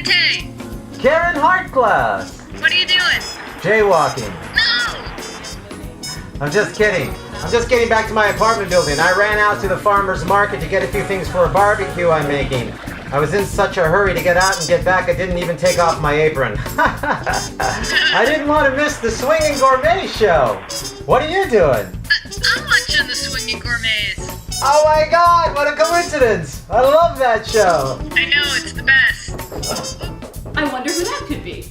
Mattei. Caryn Hartglass. What are you doing? Jaywalking. No! I'm just kidding. I'm just getting back to my apartment building. I ran out to the farmer's market to get a few things for a barbecue I'm making. I was in such a hurry to get out and get back, I didn't even take off my apron. I didn't want to miss the Swingin Gourmet show. What are you doing? I'm watching the Swingin Gourmets. Oh my God, what a coincidence. I love that show. I know, it's the best. I wonder who that could be.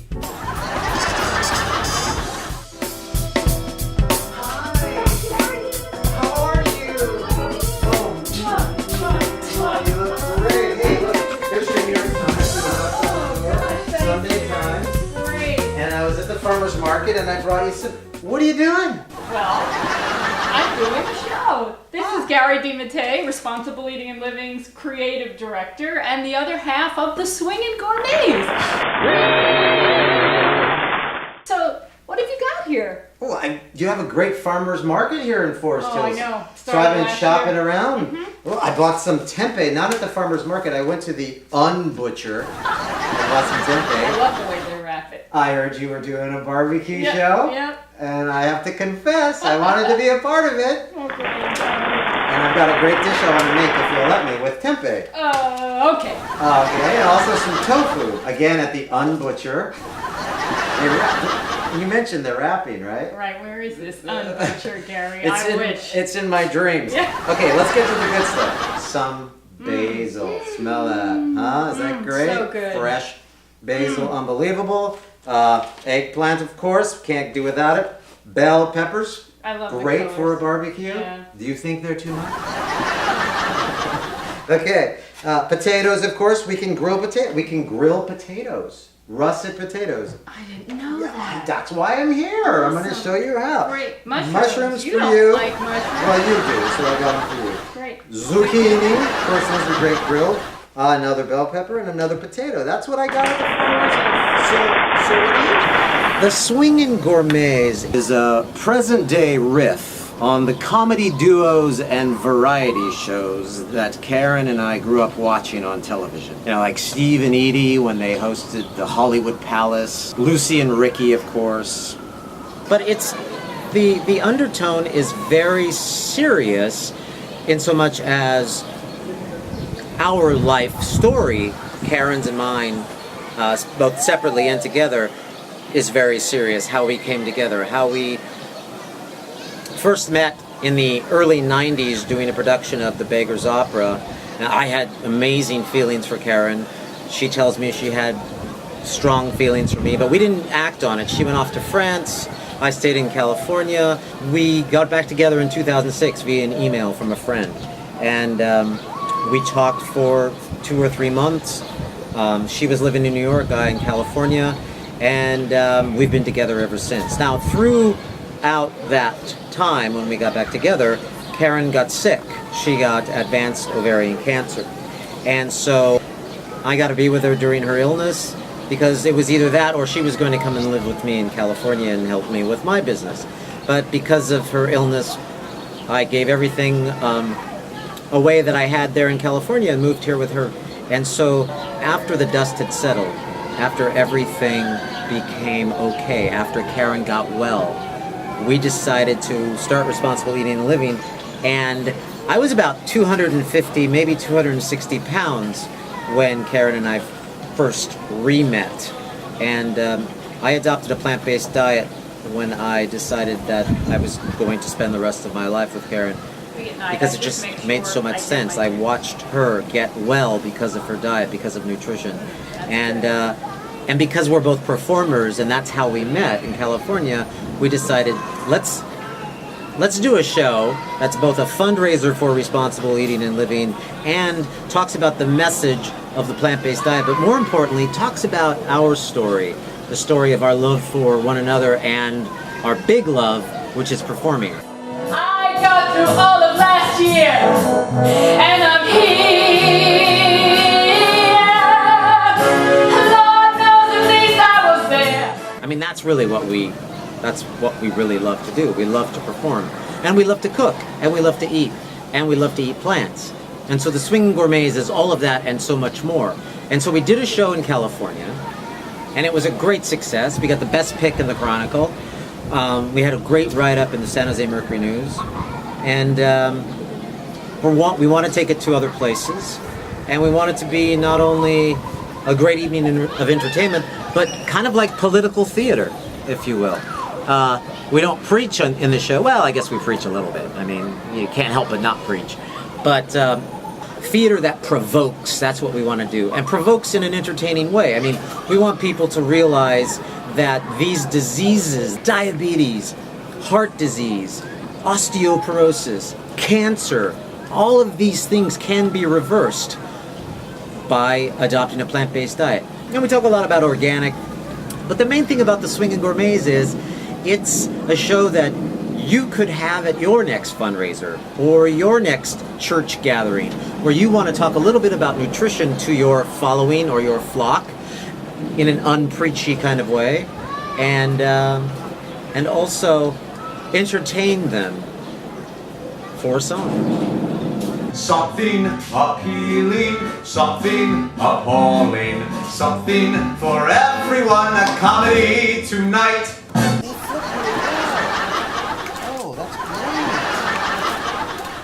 Farmer's market and I brought you some. What are you doing? Well, I'm doing a show. This is Caryn De Mattei, Responsible Eating and Living's creative director, and the other half of the Swingin Gourmets. So, what have you got here? Oh, you have a great farmer's market here in Forest Hills. Oh, I know. So I've been shopping around. Well, I bought some tempeh, not at the farmer's market. I went to the unbutcher and bought some tempeh. I love the way they wrap it. I heard you were doing a barbecue show. Yep. And I have to confess, I wanted to be a part of it. Okay. And I've got a great dish I want to make if you'll let me with tempeh. Okay. Okay, and also some tofu. Again at the unbutcher. You mentioned the wrapping, right? Right, where is this unbutcher, Gary? Wish. It's in my dreams. Yeah. Okay, let's get to the good stuff. Some basil. Smell that. Huh? Is that great? So good. Fresh basil, unbelievable. Eggplant, of course. Can't do without it. Bell peppers. I love great the for a barbecue. Yeah. Do you think they're too much? Okay. Potatoes, of course. We can grill potatoes. Russet potatoes. I didn't know that. That's why I'm here. Awesome. I'm going to show you how. Great. Mushrooms. Mushrooms You for don't you. like mushrooms. Well, you do, so I got them for you. Great. Zucchini. Of course, those are great grilled. Another bell pepper and another potato. That's what I got at the farmer's. So what do you do? The Swingin Gourmets is a present-day riff on the comedy duos and variety shows that Caryn and I grew up watching on television. You know, like Steve and Edie when they hosted the Hollywood Palace, Lucy and Ricky, of course. But it's the undertone is very serious in so much as our life story, Caryn's and mine, both separately and together, is very serious. How we came together, how we first met in the early 90s doing a production of The Beggar's Opera. Now, I had amazing feelings for Caryn. She tells me she had strong feelings for me, but we didn't act on it. She went off to France. I stayed in California. We got back together in 2006 via an email from a friend. And we talked for 2 or 3 months. She was living in New York, I in California. And we've been together ever since. Now, throughout that time when we got back together, Caryn got sick. She got advanced ovarian cancer. And so I got to be with her during her illness because it was either that or she was going to come and live with me in California and help me with my business. But because of her illness, I gave everything away that I had there in California and moved here with her. And so after the dust had settled, after everything became okay, after Caryn got well, we decided to start Responsible Eating and Living, and I was about 250, maybe 260 pounds when Caryn and I first re-met. And I adopted a plant-based diet when I decided that I was going to spend the rest of my life with Caryn, because it just made so much sense. I watched her get well because of her diet, because of nutrition. And because we're both performers, and that's how we met in California, we decided, let's do a show that's both a fundraiser for responsible eating and living and talks about the message of the plant-based diet, but more importantly, talks about our story, the story of our love for one another and our big love, which is performing. I got through all of last year, and I'm here. Lord knows at least I was there. I mean, that's what we really love to do. We love to perform, and we love to cook, and we love to eat, and we love to eat plants. And so the Swingin Gourmets is all of that and so much more. And so we did a show in California, and it was a great success. We got the best pick in the Chronicle. We had a great write-up in the San Jose Mercury News. And we want to take it to other places. And we want it to be not only a great evening of entertainment, but kind of like political theater, if you will. We don't preach in the show. Well, I guess we preach a little bit. I mean, you can't help but not preach. But theater that provokes, that's what we want to do. And provokes in an entertaining way. I mean, we want people to realize that these diseases, diabetes, heart disease, osteoporosis, cancer, all of these things can be reversed by adopting a plant-based diet. And we talk a lot about organic, but the main thing about the Swingin Gourmets is it's a show that you could have at your next fundraiser or your next church gathering where you want to talk a little bit about nutrition to your following or your flock in an unpreachy kind of way, and also entertain them for a song. Something appealing, something appalling, something for everyone, a comedy tonight. Oh, that's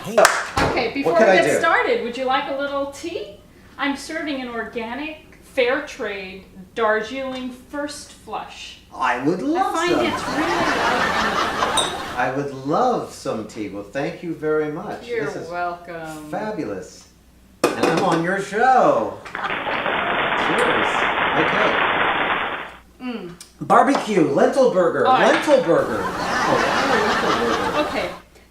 great. Hey, Okay, before we can I get do? started, would you like a little tea? I'm serving an organic, fair trade Darjeeling First Flush. I would love I find some. it's really light I would love some tea. Well, thank you very much. and you're This is welcome. fabulous. And I'm on your show. Cheers. Okay. Barbecue, lentil burger, All right. lentil burger. Wow, lentil burger. Okay,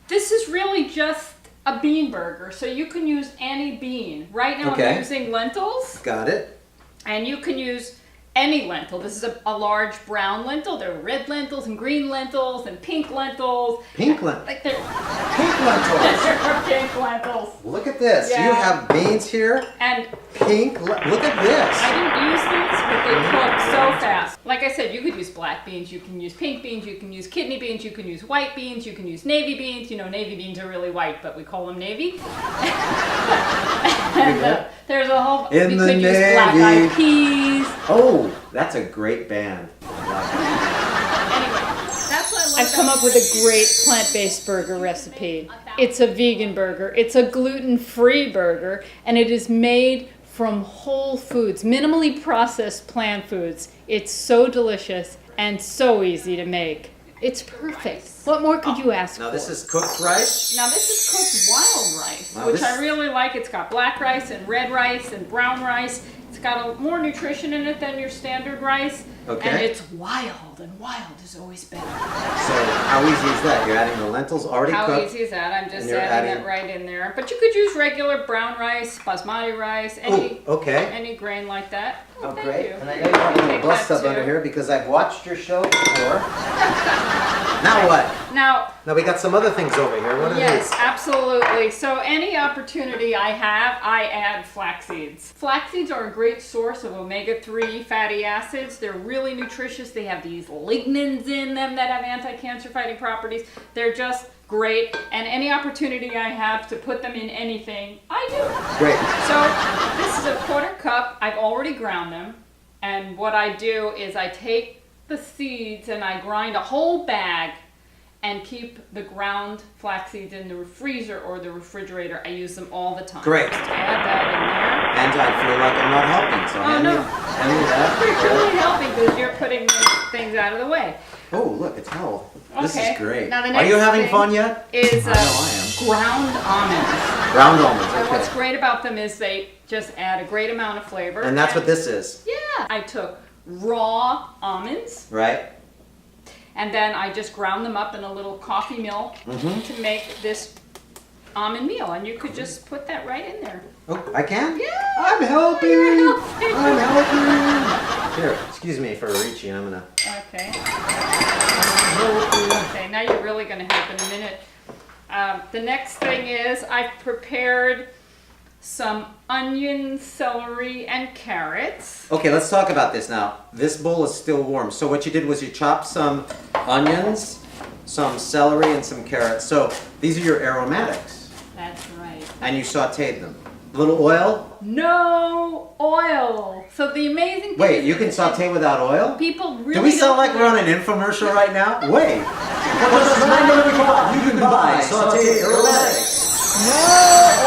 this is really just a bean burger, so you can use any bean. Right now Okay. I'm using lentils, Got it. and you can use any lentil. This is a large brown lentil. There are red lentils and green lentils and pink lentils. Pink lentil. Like they're Pink lentils. pink lentils. Look at this. Yeah. You have beans here. And Pink. Look at this. I didn't use these, but they cook so fast. Like I said, you could use black beans, you can use pink beans, you can use kidney beans, you can use white beans, you can use navy beans. You know, navy beans are really white, but we call them navy. And there's a whole, In you the could use black Navy. eyed peas. Oh, that's a great band. Anyway, I've come up with a great plant-based burger recipe. It's a vegan burger, it's a gluten-free burger, and it is made from whole foods, minimally processed plant foods. It's so delicious and so easy to make. It's perfect. What more could you ask Now for? this is cooked rice. Now this is cooked wild rice, Wow, which this- I really like. It's got black rice and red rice and brown rice. It's got more nutrition in it than your standard rice. Okay. And it's wild, and wild is always better. So how easy is that? You're adding the lentils already How cooked. easy is that? I'm just And you're adding adding- it right in there. But you could use regular brown rice, basmati rice, any okay. any grain like that. Oh, thank great. you. And I know you have a little Take bus that up under too. here because I've watched your show before. Now what? Now, Now we got some other things over here. What are yes, these? absolutely. So any opportunity I have, I add flax seeds. Flax seeds are a great source of omega-3 fatty acids. They're really nutritious. They have these lignans in them that have anti-cancer fighting properties. They're just great. And any opportunity I have to put them in anything, I do. Great. So this is a quarter cup. I've already ground them. And what I do is I take the seeds and I grind a whole bag and keep the ground flax seeds in the freezer or the refrigerator. I use them all the time. Great. Just add that And I feel like I'm not helping, so Oh, hand no. me that. in there. You're really helping because you're putting these things out of the way. Oh, look, it's hell. This Okay. is great. Now the Are you next having thing fun yet? Is I know I ground almonds. am. Ground almonds, And what's okay. great about them is they just add a great amount of flavor. And that's what this is, Yeah. I took raw almonds. right? And then I just ground them up in a little coffee mill to make this almond meal. And you could just put that right in there. Oh, I can? Yeah, I'm helping. you're helping. I'm helping. Here, excuse me for reaching. I'm gonna. Okay. Okay, now you're really going to help in a minute. The next thing is I've prepared some onions, celery, and carrots. Okay, let's talk about this now. This bowl is still warm. So what you did was you chopped some onions, some celery, and some carrots. So these are your aromatics, That's right. and you sautéed them. A little oil? No oil. So the amazing thing Wait, is you can saute without oil? people really Do we sound don't like we're on an infomercial right now? Wait. What's the $9 you can buy sauteed aromatics? No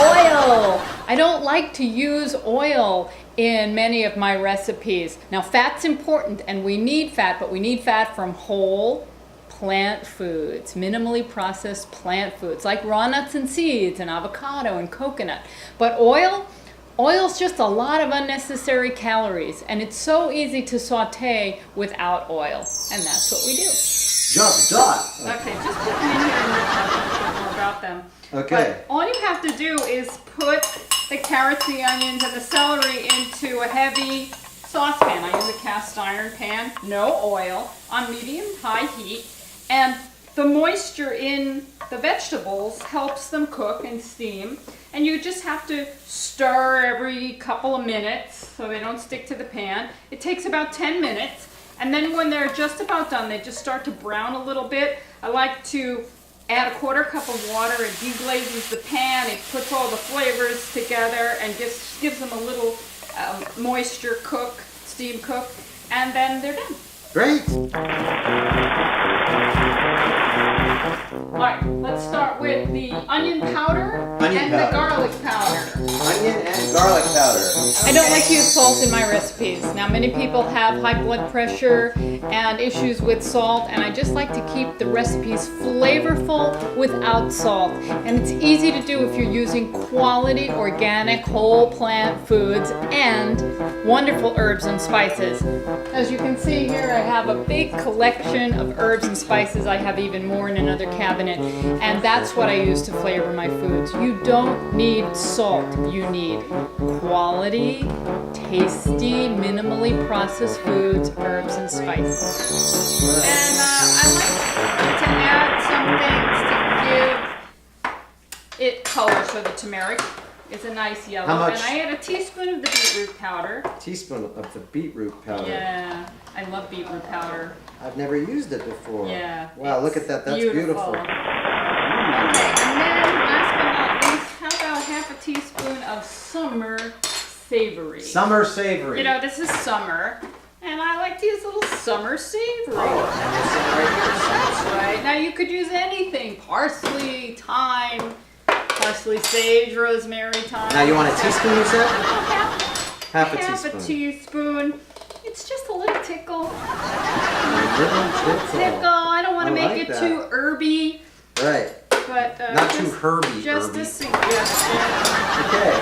oil. I don't like to use oil in many of my recipes. Now, fat's important, and we need fat, but we need fat from whole plant foods, minimally processed plant foods, like raw nuts and seeds and avocado and coconut. But oil's just a lot of unnecessary calories, and it's so easy to saute without oil, and that's what we do. Just done. Okay, just put them in here and we'll talk a bit more about them. Okay. But all you have to do is put the carrots, the onions, and the celery into a heavy saucepan. I use a cast iron pan, no oil, on medium-high heat. And the moisture in the vegetables helps them cook and steam. And you just have to stir every couple of minutes so they don't stick to the pan. It takes about 10 minutes. And then when they're just about done, they just start to brown a little bit. I like to add a 1/4 cup of water. It deglazes the pan. It puts all the flavors together and just gives them a little moisture cook, steam cook, and then they're done. Great. All right, let's start with the onion powder Onion and powder. the garlic powder. Onion and garlic powder. I don't like to use salt in my recipes. Now, many people have high blood pressure and issues with salt, and I just like to keep the recipes flavorful without salt. And it's easy to do if you're using quality, organic, whole plant foods and wonderful herbs and spices. As you can see here, I have a big collection of herbs and spices. I have even more in another cabinet, and that's what I use to flavor my foods. You don't need salt. You need quality, tasty, minimally processed foods, herbs, and spices. And I like to add some things to give it color. So the turmeric is a nice yellow. How much? And I add a teaspoon of the beetroot powder. Teaspoon of the beetroot powder. Yeah, I love beetroot powder. I've never used it before. Yeah. Wow, look at that. That's beautiful. Okay, and then last but not least, how about half a teaspoon of summer savory? Summer savory. You know, this is summer, and I like to use a little summer savory. And there's some right here. That's right. Now you could use anything: parsley, thyme, parsley, sage, rosemary, thyme. Now you want a teaspoon, you said? Half Half a a teaspoon. teaspoon. It's just a little tickle. Little Tickle. I don't want to I make like it that. too herby, Right. but Not too just- herby. Just herby. a suggestion. Okay.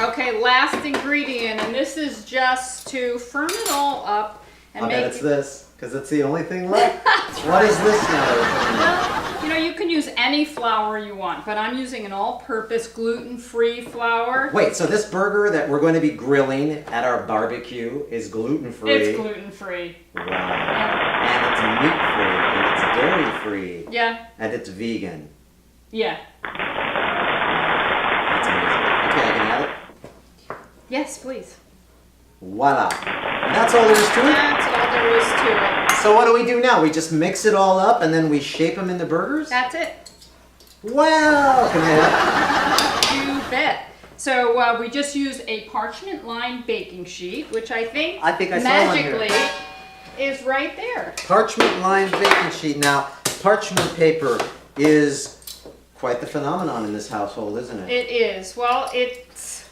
Okay, last ingredient, and this is just to firm it all up and I'll make bet it's this, because it's the only thing left. What is this now? Well, you know, you can use any flour you want, but I'm using an all-purpose gluten-free flour. Wait, so this burger that we're going to be grilling at our barbecue is gluten-free? It's gluten-free. Wow. Yeah. And it's meat-free, and it's dairy-free, Yeah. and it's vegan. Yeah. That's amazing. Okay, I can add it? Yes, please. Voila. And that's all there is to it? That's all there is to it. So what do we do now? We just mix it all up and then we shape them into burgers? That's it. Wow! Can I have? You bet. So we just use a parchment-lined baking sheet, which I think I saw one here. magically is right there. Parchment lined baking sheet. Now, parchment paper is quite the phenomenon in this household, isn't it? It is. Well, it's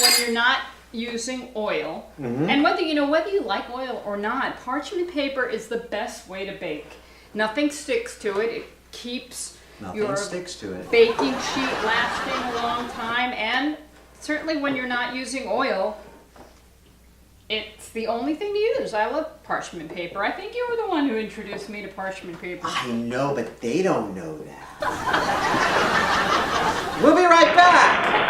when you're not using oil, and whether you like oil or not, parchment paper is the best way to bake. Nothing sticks to it. It keeps Nothing your sticks to it. baking sheet lasting a long time, and certainly when you're not using oil, it's the only thing to use. I love parchment paper. I think you were the one who introduced me to parchment paper. I know, but they don't know that. We'll be right back.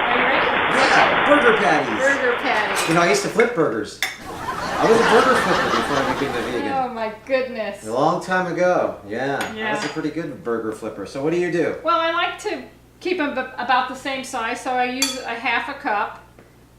Are you ready? Yeah, burger patties. Burger patty. You know, I used to flip burgers. I was a burger flipper before I became a vegan. Oh my goodness. A long time ago. Yeah, I Yeah. was a pretty good burger flipper. So what do you do? Well, I like to keep them about the same size, so I use a half a cup,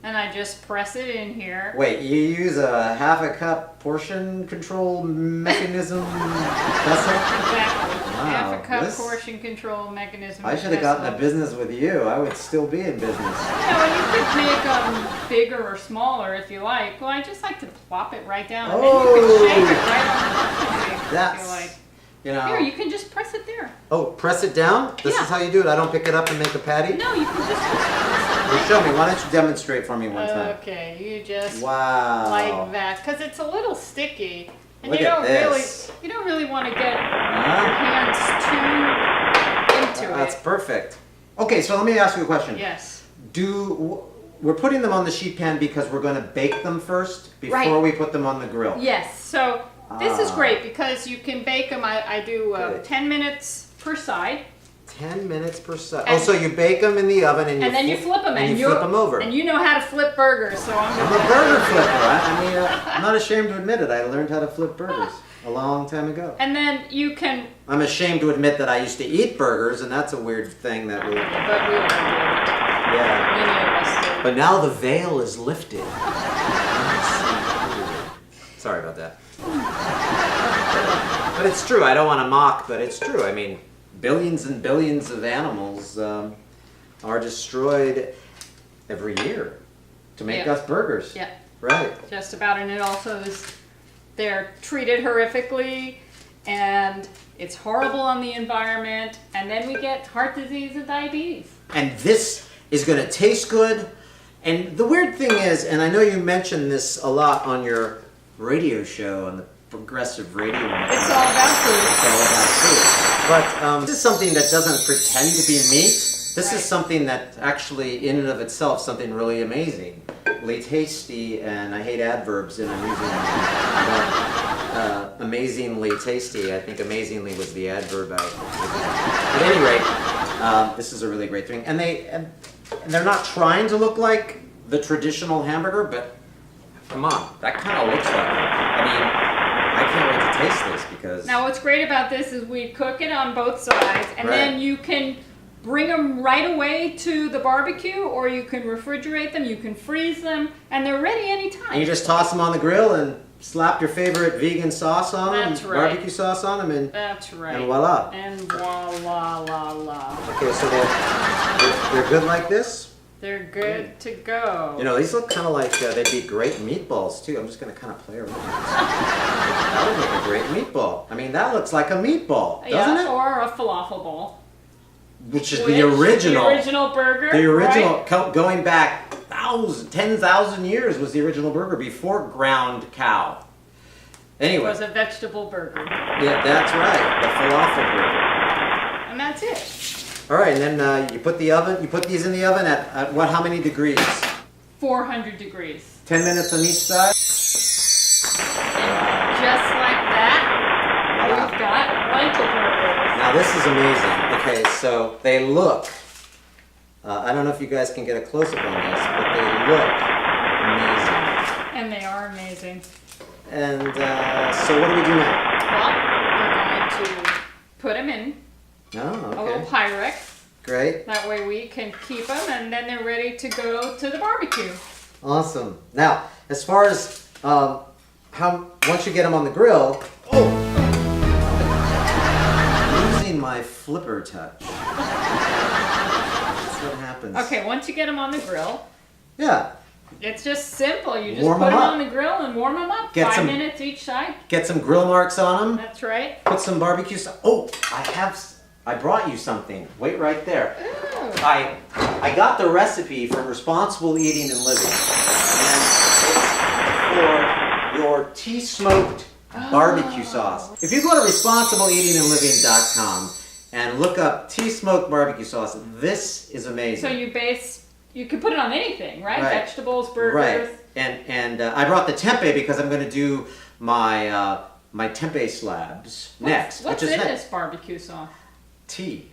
and I just press it in here. Wait, you use a half a cup portion control mechanism vessel? Exactly. Half a cup this- portion control mechanism. I should have gotten a business with you. I would still be in business. And you could make them bigger or smaller if you like. Well, I just like to plop it right down. And Oh. then you can shake it right on the parchment paper if you That's, like. you know. Here, you can just press it there. Oh, press it down? This Yeah. is how you do it. I don't pick it up and make a patty? No, you can just Well, show me. Why don't you demonstrate for me one time? Okay, you just Wow. like that, because it's a little sticky, and Look you at don't this. really want to get Huh? your hands too into That's it. perfect. Okay, so let me ask you a question. Yes. We're putting them on the sheet pan because we're going to bake them first before Right. we put them on the grill. Yes. So this is Ah. great because you can bake them. I do Good. 10 minutes per side, 10 minutes per side. And- Oh, so you bake them in the oven and and then you flip them, and you flip them over. And you know how to flip burgers, so I'm I'm a burger flipper. I mean, I'm not ashamed to admit it. I learned how to flip burgers a long time ago. And then you can, I'm ashamed to admit that I used to eat burgers, and that's a weird thing that we. but we all do it. Yeah. Many of us do. But now the veil is lifted. Sorry about that. But it's true. I don't want to mock, but it's true. I mean, billions and billions of animals are destroyed every year to make Yeah. us burgers. Yeah. Right. Just about, and it also is, they're treated horrifically, and it's horrible on the environment, and then we get heart disease and diabetes. And this is going to taste good. And the weird thing is, and I know you mentioned this a lot on your radio show, on the progressive radio. It's all about food. It's all about food. But this is something that doesn't pretend to be meat. This Right. is something that actually, in and of itself, something really amazing. Tasty, and I hate adverbs, and I'm using amazingly tasty. I think amazingly was the adverb. At any rate, this is a really great thing, and they're not trying to look like the traditional hamburger, but come on, that kind of looks like it. I mean, I can't wait to taste this because. Now, what's great about this is we cook it on both sides, and Right. then you can bring them right away to the barbecue, or you can refrigerate them, you can freeze them, and they're ready anytime. And you just toss them on the grill and slap your favorite vegan sauce on them, That's right. barbecue sauce on them, and That's right. And voila. And voila, la, la. okay, so they're good like this. They're good to go. You know, these look kind of like they'd be great meatballs too. I'm just gonna kind of play around. That would make a great meatball. I mean, that looks like a meatball, doesn't yeah, it? or a falafel ball. Which is Which- the original. The original burger. The original, right? going back 10,000 years, was the original burger before ground cow. It Anyway, was a vegetable burger. yeah, that's right, the falafel burger. And that's it. All right, and then you put these in the oven at what? How many degrees? 400 degrees. 10 minutes on each side. And just like that, Wow. we've got lentil burgers. Now this is amazing. Okay, so they look. I don't know if you guys can get a close up on this, but they look amazing. And they are amazing. And so what do we do now? Well, we're going to put them in Oh, a little okay, Pyrex. great, That way we can keep them, and then they're ready to go to the barbecue. awesome. Now, as far as once you get them on the grill, losing my flipper touch. That's what happens. Okay, once you get them on the grill, Yeah. it's just simple. You just Warm put 'em them up. on the grill and warm them up. Get 5 some- minutes each side. Get some grill marks on them. That's right. Put some barbecue sauce. Oh, I brought you something. Wait right there. Ooh. I got the recipe for responsible eating and living, and it's for your tea-smoked barbecue sauce. If you go to responsibleeatingandliving.com and look up tea-smoked barbecue sauce, this is amazing. So you can put it on anything, right? Right. Vegetables, burgers. Right, and I brought the tempeh because I'm going to do my my tempeh slabs next. What's which is in next. this barbecue sauce? Tea.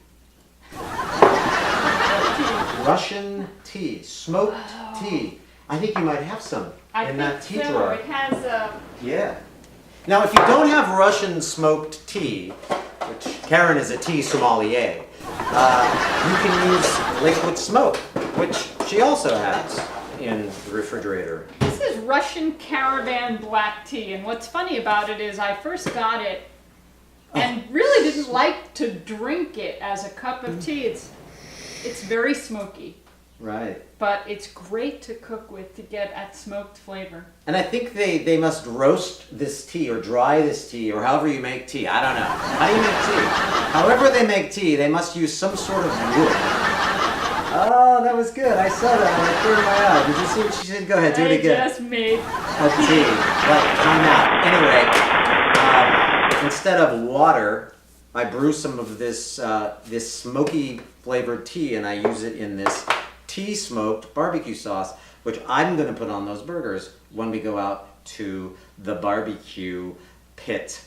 Russian tea, smoked tea. I think you might have some I in think that tea so. drawer. It has Yeah. Now, if you don't have Russian smoked tea, which Caryn is a tea sommelier, you can use liquid smoke, which she also has in the refrigerator. This is Russian Caravan black tea, and what's funny about it is I first got it and really didn't like to drink it as a cup of tea. It's very smoky, Right. but it's great to cook with to get at smoked flavor. And I think they must roast this tea or dry this tea or however you make tea. I don't know. How do you make tea? However they make tea, they must use some sort of wood. Oh, that was good. I saw that. I cleared my eye. Did you see what she said? Go ahead, do it again. I just made A tea. Like, time out. Anyway, instead of water, I brew some of this this smoky flavored tea, and I use it in this tea smoked barbecue sauce, which I'm going to put on those burgers when we go out to the barbecue pit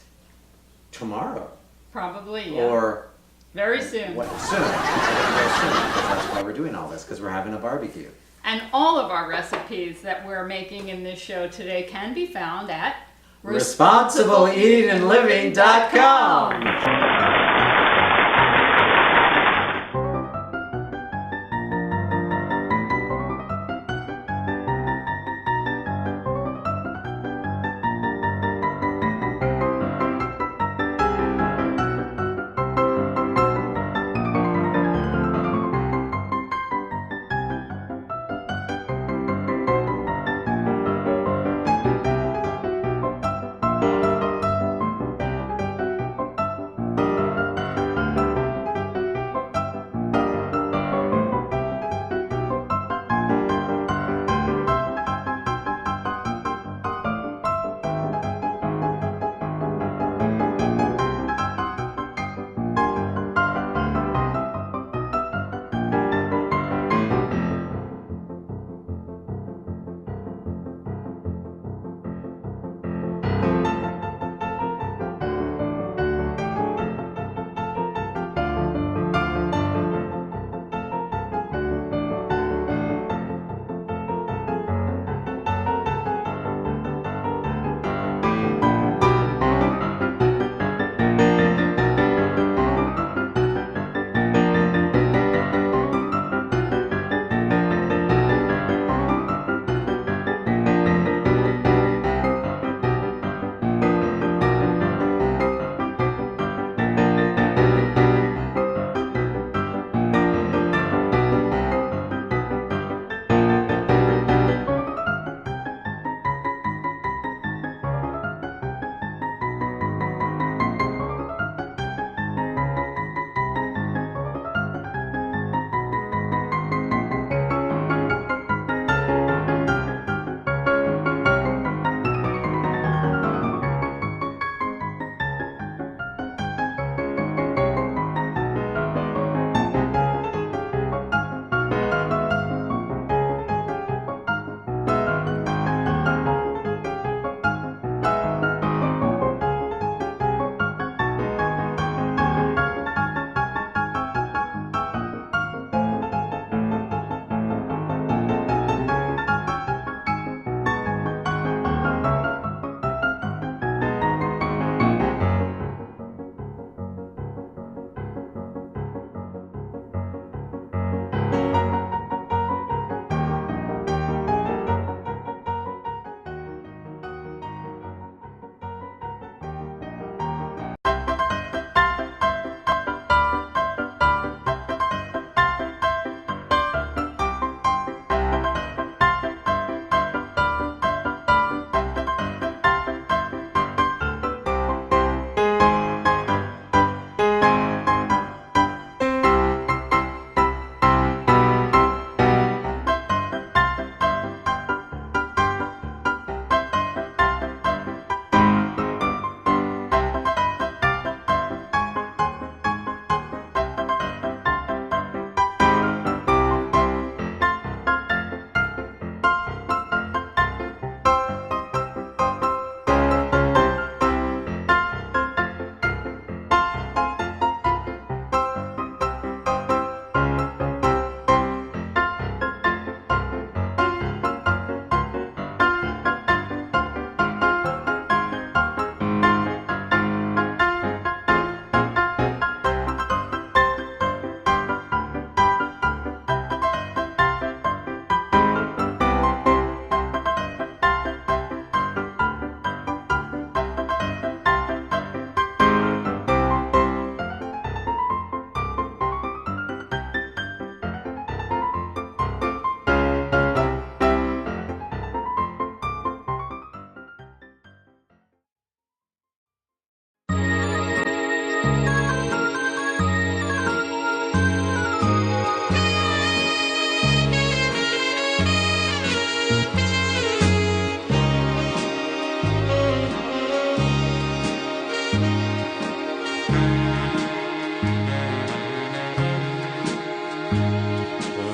tomorrow. probably, yeah. Or Very soon. what? Soon. We're gonna go soon, because that's why we're doing all this, because we're having a barbecue. And all of our recipes that we're making in this show today can be found at ResponsibleEatingAndLiving.com.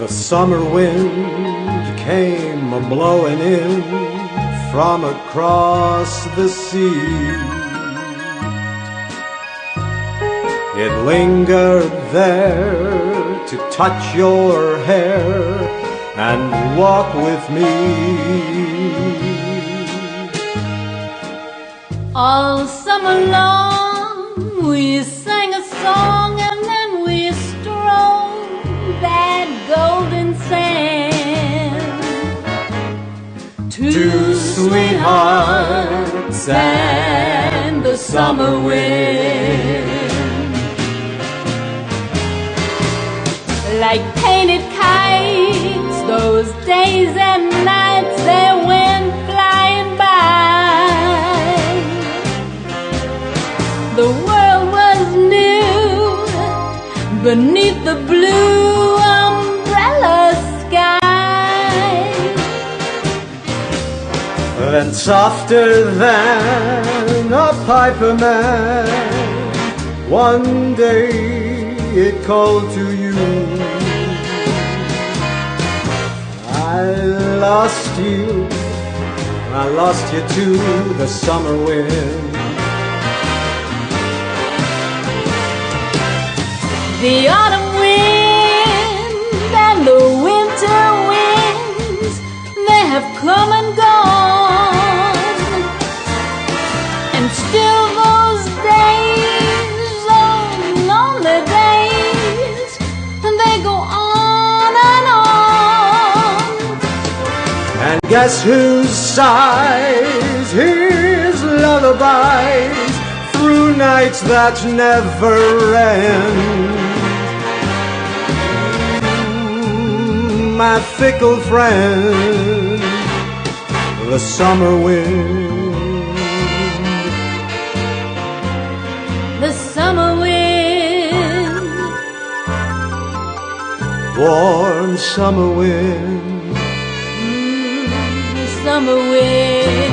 The summer wind came a-blowing in from across the sea. It lingered there to touch your hair and walk with me. All summer long we sang a song and then we strolled that golden sand. Two sweethearts and the summer wind. Like painted kites, those days and nights they went flying by. The world was new beneath the blue umbrella sky. Then softer than a piper man, one day it called to you. I lost you to the summer wind. The autumn wind and the winter winds, they have come and gone. And still those days, those lonely days, they go on and on. And guess whose sighs his lullabies through nights that never end. My fickle friend, the summer wind. The summer wind. Warm summer wind. The summer wind.